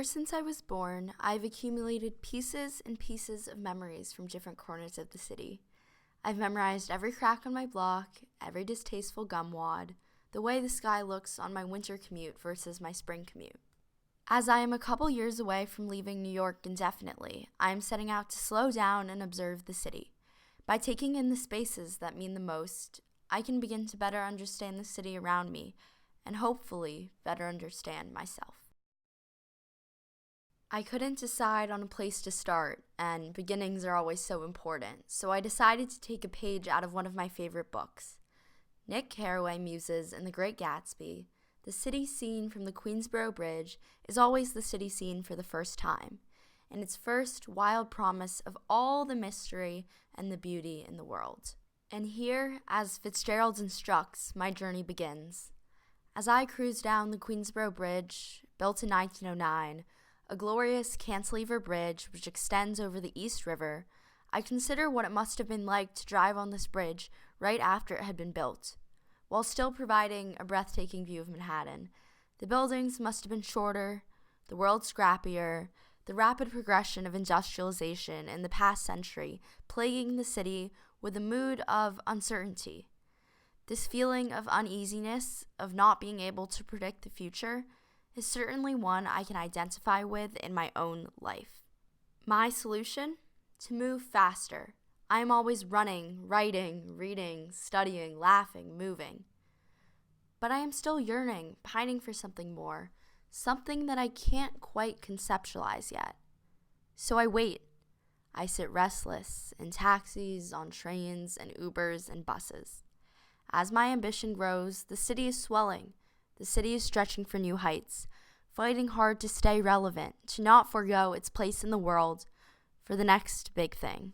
Ever since I was born, I've accumulated pieces and pieces of memories from different corners of the city. I've memorized every crack on my block, every distasteful gum wad, the way the sky looks on my winter commute versus my spring commute. As I am a couple years away from leaving New York indefinitely, I am setting out to slow down and observe the city. By taking in the spaces that mean the most, I can begin to better understand the city around me and hopefully better understand myself. I couldn't decide on a place to start, and beginnings are always so important, so I decided to take a page out of one of my favorite books. Nick Carroway muses in The Great Gatsby, the city scene from the Queensboro Bridge is always the city scene for the first time, and its first wild promise of all the mystery and the beauty in the world. And here, as Fitzgerald instructs, my journey begins. As I cruise down the Queensboro Bridge, built in 1909, a glorious cantilever bridge which extends over the East River, I consider what it must have been like to drive on this bridge right after it had been built. While still providing a breathtaking view of Manhattan, the buildings must have been shorter, the world scrappier, the rapid progression of industrialization in the past century plaguing the city with a mood of uncertainty. This feeling of uneasiness, of not being able to predict the future, is certainly one I can identify with in my own life. My solution? To move faster. I am always running, writing, reading, studying, laughing, moving. But I am still yearning, pining for something more, something that I can't quite conceptualize yet. So I wait. I sit restless in taxis, on trains, and Ubers and buses. As my ambition grows, the city is swelling. The city is stretching for new heights, fighting hard to stay relevant, to not forego its place in the world for the next big thing.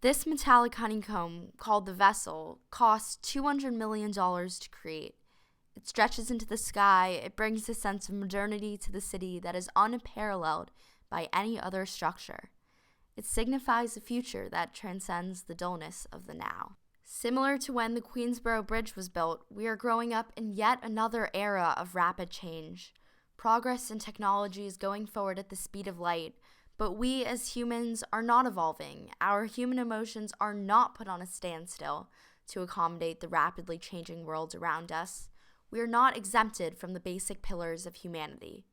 This metallic honeycomb, called the vessel, costs $200 million to create. It stretches into the sky. It brings a sense of modernity to the city that is unparalleled by any other structure. It signifies a future that transcends the dullness of the now. Similar to when the Queensboro Bridge was built, we are growing up in yet another era of rapid change. Progress in technology is going forward at the speed of light, but we as humans are not evolving. Our human emotions are not put on a standstill to accommodate the rapidly changing world around us. We are not exempted from the basic pillars of humanity.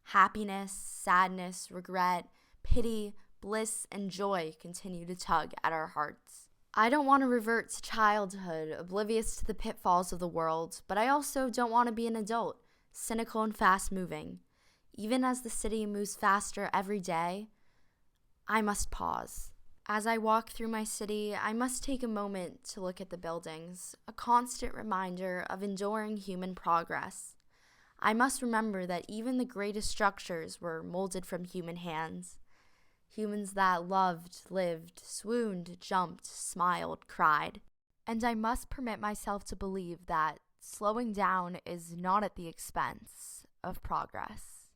Happiness, sadness, regret, pity, bliss, and joy continue to tug at our hearts. I don't want to revert to childhood, oblivious to the pitfalls of the world, but I also don't want to be an adult, cynical and fast-moving. Even as the city moves faster every day, I must pause. As I walk through my city, I must take a moment to look at the buildings, a constant reminder of enduring human progress. I must remember that even the greatest structures were molded from human hands. Humans that loved, lived, swooned, jumped, smiled, cried. And I must permit myself to believe that slowing down is not at the expense of progress.